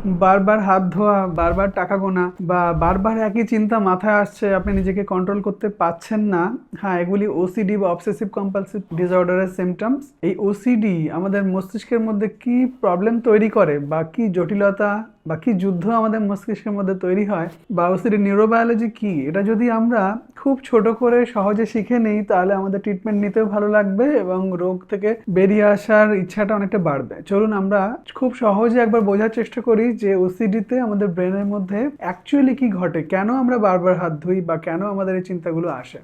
বারবার হাত ধোয়া, বারবার টাকা গোনা বা বারবার একই চিন্তা মাথায় আসছে, আপনি নিজেকে কন্ট্রোল করতে পারছেন না। হ্যাঁ, এগুলি ওসিডি বা অবসেসিভ কম্পালসিভ ডিসঅর্ডারের সিমটমস। এই ওসিডি আমাদের মস্তিষ্কের মধ্যে কি প্রবলেম তৈরি করে বা কি জটিলতা বা কি যুদ্ধ আমাদের মস্তিষ্কের মধ্যে তৈরি হয় বা ওসিডি নিউরোবায়োলজি কি, এটা যদি আমরা খুব ছোট করে সহজে শিখে নেই তাহলে আমাদের ট্রিটমেন্ট নিতেও ভালো লাগবে এবং রোগ থেকে বেরিয়ে আসার ইচ্ছাটা অনেকটা বাড়বে। চলুন আমরা খুব সহজে একবার বোঝার চেষ্টা করি যে ওসিডিতে আমাদের ব্রেনের মধ্যে অ্যাকচুয়ালি কি ঘটে, কেন আমরা বারবার হাত ধুই বা কেন আমাদের এই চিন্তাগুলো আসে।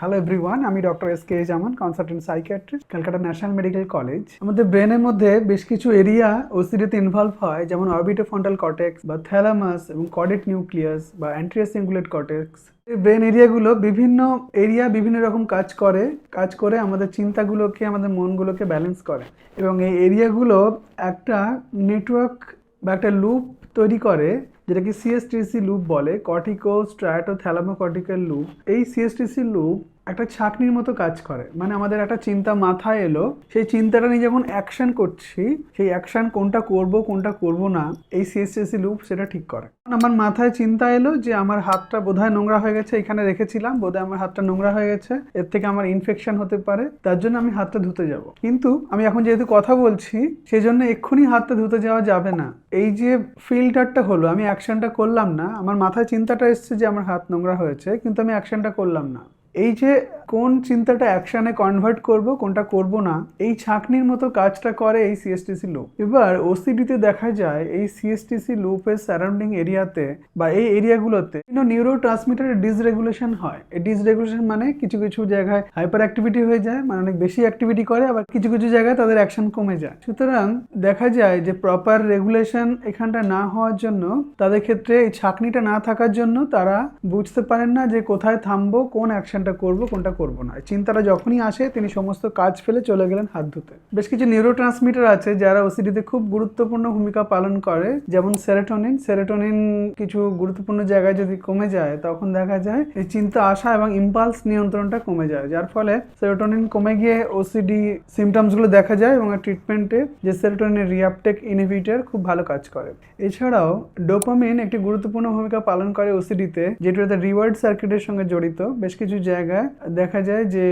হ্যালো এভরিওয়ান, আমি doctor S K. Zaman, consultant psychiatrist, Calcutta national medical college. আমাদের ব্রেনের মধ্যে বেশ কিছু এরিয়া ওসিডিতে ইনভলভ হয়, যেমন অরবিটোফ্রন্টাল কর্টেক্স বা থ্যালামাস এবং কর্ডেট নিউক্লিয়াস বা অ্যান্টেরিয়র সিঙ্গুলেট কর্টেক্স। এই ব্রেন এরিয়াগুলো বিভিন্ন রকম কাজ করে আমাদের চিন্তাগুলোকে, আমাদের মনগুলোকে ব্যালেন্স করে এবং এই এরিয়াগুলো একটা নেটওয়ার্ক বা একটা লুপ তৈরি করে, যেটাকে সিএসটিসি লুপ বলে, কর্টিকো স্ট্রাটো থ্যালামো কর্টিক্যাল লুপ। এই সিএসটিসি লুপ একটা ছাঁকনির মতো কাজ করে, মানে আমাদের একটা চিন্তা মাথায় এলো, সেই চিন্তাটা নিয়ে যখন অ্যাকশন করছি, সেই অ্যাকশন কোনটা করব কোনটা করব না, এই সিএসটিসি লুপ সেটা ঠিক করে। আমার মাথায় চিন্তা এলো যে আমার হাতটা বোধহয় নোংরা হয়ে গেছে, এখানে রেখেছিলাম, বোধহয় আমার হাতটা নোংরা হয়ে গেছে, এর থেকে আমার ইনফেকশন হতে পারে, তার জন্য আমি হাতটা ধুতে যাব। কিন্তু আমি এখন যেহেতু কথা বলছি, সেই জন্য এক্ষুনি হাতটা ধুতে যাওয়া যাবে না। এই যে ফিল্টারটা হলো, আমি অ্যাকশনটা করলাম না, আমার মাথায় চিন্তাটা এসছে যে আমার হাত নোংরা হয়েছে, কিন্তু আমি অ্যাকশনটা করলাম না। এই যে কোন চিন্তাটা অ্যাকশনে কনভার্ট করব কোনটা করব না, এই ছাঁকনির মতো কাজটা করে এই সিএসটিসি লুপ। এবার ওসিডিতে দেখা যায় এই সিএসটিসি লুপের সারাউন্ডিং এরিয়াতে বা এই এরিয়াগুলোতে নিউরো ট্রান্সমিটারের ডিসরেগুলেশন হয়। এই ডিসরেগুলেশন মানে কিছু কিছু জায়গায় হাইপার অ্যাক্টিভিটি হয়ে যায়, মানে অনেক বেশি অ্যাক্টিভিটি করে, আবার কিছু কিছু জায়গায় তাদের অ্যাকশন কমে যায়। সুতরাং দেখা যায় যে প্রপার রেগুলেশন এখানটা না হওয়ার জন্য, তাদের ক্ষেত্রে এই ছাঁকনিটা না থাকার জন্য তারা বুঝতে পারেন না যে কোথায় থামবো, কোন অ্যাকশনটা করব কোনটা করব না। চিন্তাটা যখনই আসে তিনি সমস্ত কাজ ফেলে চলে গেলেন হাত ধুতে। বেশ কিছু নিউরো ট্রান্সমিটার আছে যারা ওসিডিতে খুব গুরুত্বপূর্ণ ভূমিকা পালন করে, যেমন সেরোটোনিন কিছু গুরুত্বপূর্ণ জায়গায় যদি কমে যায়, তখন দেখা যায় এই চিন্তা আসা এবং ইম্পালস নিয়ন্ত্রণটা কমে যায়, যার ফলে সেরোটোনিন কমে গিয়ে ওসিডি সিমটমসগুলো দেখা যায় এবং ট্রিটমেন্টে যে সেরোটোনিনের রিআপটেক ইনহিবিটর খুব ভালো কাজ করে। এছাড়াও ডোপামিন একটি গুরুত্বপূর্ণ ভূমিকা পালন করে ওসিডিতে, যেটা রিওয়ার্ড সার্কিটের সঙ্গে জড়িত। বেশ কিছু জায়গায় দেখা যায় যে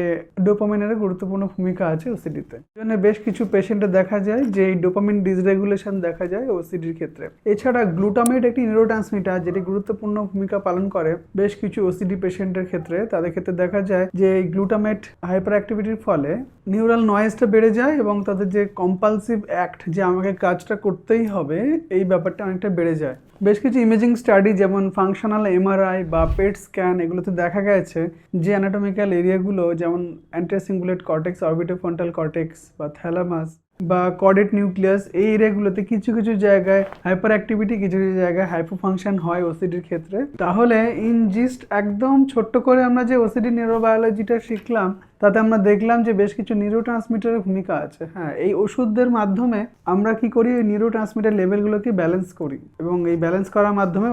ডোপামিনের গুরুত্বপূর্ণ ভূমিকা আছে ওসিডিতে। জন্য বেশ কিছু পেশেন্টে দেখা যায় যে এই ডোপামিন ডিসরেগুলেশন দেখা যায় ওসিডির ক্ষেত্রে। এছাড়া গ্লুটামেট একটি নিউরোট্রান্সমিটার যেটি গুরুত্বপূর্ণ ভূমিকা পালন করে বেশ কিছু ওসিডি পেশেন্টের ক্ষেত্রে। তাদের ক্ষেত্রে দেখা যায় যে এই গ্লুটামেট হাইপার অ্যাক্টিভিটির ফলে নিউরাল নয়েজটা বেড়ে যায় এবং তাদের যে কম্পালসিভ অ্যাক্ট, যে আমাকে কাজটা করতেই হবে, এই ব্যাপারটা অনেকটা বেড়ে যায়। বেশ কিছু ইমেজিং স্টাডি যেমন ফাংশনাল এমআরআই বা পেট স্ক্যান, এগুলোতে দেখা গেছে যে অ্যানাটমিক্যাল এরিয়াগুলো যেমন অ্যান্টেরিয়র সিঙ্গুলেট কর্টেক্স, অরবিটোফ্রন্টাল কর্টেক্স বা থ্যালামাস বা কর্ডেট নিউক্লিয়াস, এই এরিয়াগুলোতে কিছু কিছু জায়গায় হাইপার অ্যাক্টিভিটি, কিছু কিছু জায়গায় হাইপোফাংশন হয় ওসিডির ক্ষেত্রে। তাহলে ইন জিস্ট একদম ছোট্ট করে আমরা যে ওসিডি নিউরোবায়োলজিটা শিখলাম, তাতে আমরা দেখলাম যে বেশ কিছু নিউরো ট্রান্সমিটারের ভূমিকা আছে। হ্যাঁ, এই ওষুধদের মাধ্যমে আমরা কি করি, এই নিউরো ট্রান্সমিটার লেভেলগুলোকে ব্যালেন্স করি এবং এই ব্যালেন্স করার মাধ্যমে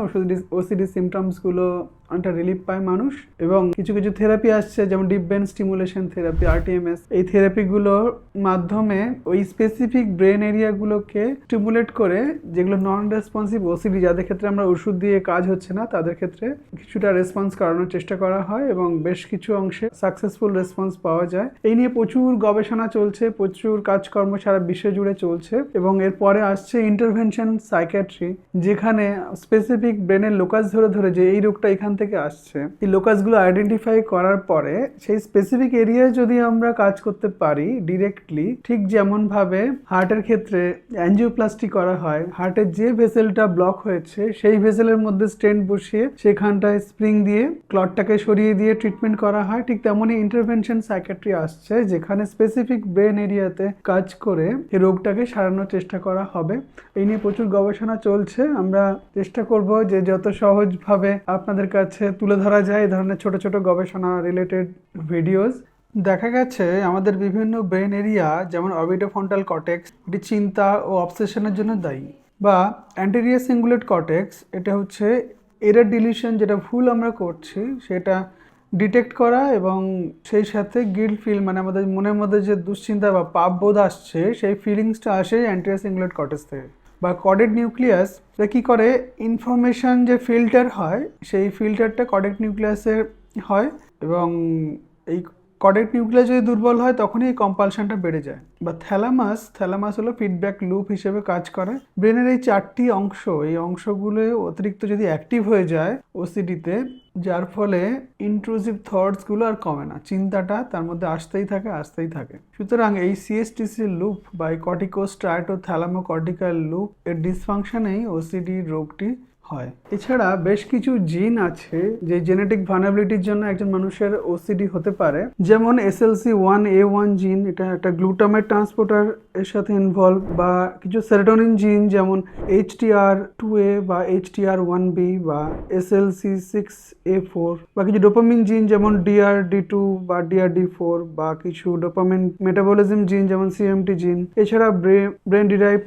ওসিডি সিমটমসগুলো অনেকটা রিলিফ পায় মানুষ। এবং কিছু কিছু থেরাপি আসছে, যেমন deep brain stimulation therapy, rTMS. এই থেরাপিগুলোর মাধ্যমে ওই স্পেসিফিক ব্রেন এরিয়াগুলোকে স্টিমুলেট করে, যেগুলো নন রেসপন্সিভ ওসিডি, যাদের ক্ষেত্রে আমরা ওষুধ দিয়ে কাজ হচ্ছে না, তাদের ক্ষেত্রে কিছুটা রেসপন্স করানোর চেষ্টা করা হয় এবং বেশ কিছু অংশে সাকসেসফুল রেসপন্স পাওয়া যায়। এই নিয়ে প্রচুর গবেষণা চলছে, প্রচুর কাজকর্ম সারা বিশ্ব জুড়ে চলছে এবং এরপরে আসছে ইন্টারভেনশন সাইকিয়াট্রি, যেখানে স্পেসিফিক ব্রেনের লোকাস ধরে ধরে যে এই রোগটা এখান থেকে আসছে, এই লোকাসগুলো আইডেন্টিফাই করার পরে সেই স্পেসিফিক এরিয়ায় যদি আমরা কাজ করতে পারি ডিরেক্টলি, ঠিক যেমন ভাবে হার্টের ক্ষেত্রে অ্যাঞ্জিওপ্লাস্টি করা হয়, হার্টের যে ভেসেলটা ব্লক হয়েছে সেই ভেসেলের মধ্যে স্টেন্ট বসিয়ে সেখানটায় স্প্রিং দিয়ে ক্লটটাকে সরিয়ে দিয়ে ট্রিটমেন্ট করা হয়, ঠিক তেমনই ইন্টারভেনশন সাইকিয়াট্রি আসছে, যেখানে স্পেসিফিক ব্রেন এরিয়াতে কাজ করে এই রোগটাকে সারানোর চেষ্টা করা হবে। এই নিয়ে প্রচুর গবেষণা চলছে। আমরা চেষ্টা করব যে যত সহজভাবে আপনাদের কাছে তুলে ধরা যায় এই ধরনের ছোট ছোট গবেষণা রিলেটেড ভিডিওস। দেখা গেছে আমাদের বিভিন্ন ব্রেন এরিয়া, যেমন অরবিটোফ্রন্টাল কর্টেক্স, এটি চিন্তা ও অবসেশনের জন্য দায়ী, বা অ্যান্টেরিয়র সিঙ্গুলেট কর্টেক্স, এটা হচ্ছে এরর ডিলিশন, যেটা ভুল আমরা করছি সেটা ডিটেক্ট করা এবং সেই সাথে গিল্ট ফিল মানে আমাদের মনের মধ্যে যে দুশ্চিন্তা বা পাপ বোধ আসছে সেই ফিলিংসটা আসে অ্যান্টেরিয়র সিঙ্গুলেট কর্টেক্স থেকে। বা কর্ডেড নিউক্লিয়াস কি করে, ইনফরমেশন যে ফিল্টার হয় সেই ফিল্টারটা কর্ডেড নিউক্লিয়াসের হয় এবং এই কর্ডেড নিউক্লিয়াস যদি দুর্বল হয় তখনই এই কম্পালশনটা বেড়ে যায়। বা থ্যালামাস হলো ফিডব্যাক লুপ হিসেবে কাজ করে। ব্রেনের এই 4টি অংশ, এই অংশগুলো অতিরিক্ত যদি অ্যাক্টিভ হয়ে যায় ওসিডিতে, যার ফলে ইন্ট্রুসিভ থটসগুলো আর কমে না, চিন্তাটা তার মধ্যে আসতেই থাকে। সুতরাং এই সিএসটিসি লুপ বা এই কর্টিকোস্ট্রাটো থ্যালামোকর্টিক্যাল লুপ এর ডিসফাংশনেই ওসিডি রোগটি হয়। এছাড়া বেশ কিছু জিন আছে যে জেনেটিক ভালনারেবিলিটির জন্য একজন মানুষের ওসিডি হতে পারে, যেমন SLC1A1 জিন, এটা একটা গ্লুটামেট ট্রান্সপোর্টার এর সাথে ইনভলভ, বা কিছু সেরোটোনিন জিন যেমন HTR2A বা HTR1B বা SLC6A4, বা কিছু ডোপামিন জিন যেমন DRD2 বা DRD4, বা কিছু ডোপামিন মেটাবলিজম জিন যেমন CMT জিন। এছাড়া ব্রেন ডিরাইভ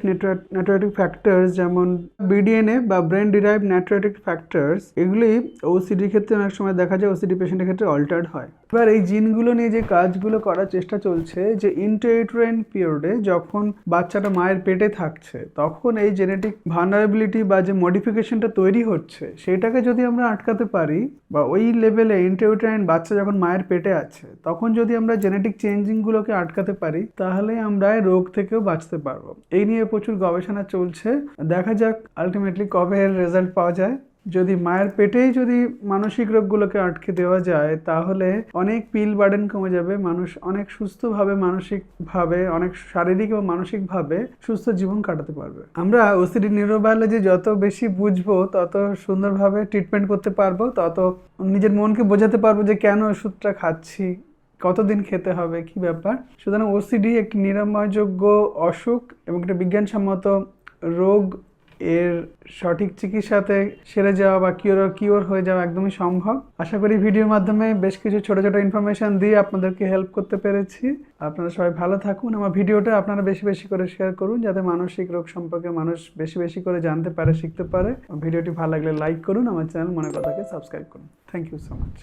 নেটওয়ার্টিক ফ্যাক্টরস যেমন BDNA বা ব্রেন ডিরাইভ নাইট্রেটিক ফ্যাক্টরস, এগুলি ওসিডির ক্ষেত্রে অনেক সময় দেখা যায় ওসিডি পেশেন্টের ক্ষেত্রে অল্টার্ড হয়। এবার এই জিনগুলো নিয়ে যে কাজগুলো করার চেষ্টা চলছে, যে ইন্ট্রাইউটেরাইন পিরিয়ডে যখন বাচ্চাটা মায়ের পেটে থাকছে তখন এই জেনেটিক ভালনারেবিলিটি বা যে মডিফিকেশনটা তৈরি হচ্ছে সেটাকে যদি আমরা আটকাতে পারি, বা ওই লেভেলে ইন্ট্রাইউটেরাইন বাচ্চা যখন মায়ের পেটে আছে তখন যদি আমরা জেনেটিক চেঞ্জিংগুলোকে আটকাতে পারি, তাহলে আমরা এই রোগ থেকেও বাঁচতে পারবো। এই নিয়ে প্রচুর গবেষণা চলছে, দেখা যাক আলটিমেটলি কবে এর রেজাল্ট পাওয়া যায়। যদি মায়ের পেটেই যদি মানসিক রোগগুলোকে আটকে দেওয়া যায় তাহলে অনেক পিল বার্ডেন কমে যাবে, মানুষ অনেক সুস্থভাবে, মানসিকভাবে, অনেক শারীরিক এবং মানসিকভাবে সুস্থ জীবন কাটাতে পারবে। আমরা ওসিডি নিউরোবায়োলজি যত বেশি বুঝবো তত সুন্দরভাবে ট্রিটমেন্ট করতে পারবো, তত নিজের মনকে বোঝাতে পারবো যে কেন ওষুধটা খাচ্ছি, কতদিন খেতে হবে, কি ব্যাপার। সুতরাং ওসিডি একটি নিরাময়যোগ্য অসুখ এবং একটা বিজ্ঞানসম্মত রোগ। এর সঠিক চিকিৎসাতে সেরে যাওয়া বা কিওর হয়ে যাওয়া একদমই সম্ভব। আশা করি ভিডিওর মাধ্যমে বেশ কিছু ছোট ছোট ইনফরমেশন দিয়ে আপনাদেরকে হেল্প করতে পেরেছি। আপনারা সবাই ভালো থাকুন। আমার ভিডিওটা আপনারা বেশি বেশি করে শেয়ার করুন যাতে মানসিক রোগ সম্পর্কে মানুষ বেশি বেশি করে জানতে পারে, শিখতে পারে। ভিডিওটি ভালো লাগলে লাইক করুন, আমার চ্যানেল মনের কথাকে সাবস্ক্রাইব করুন। Thank you so much.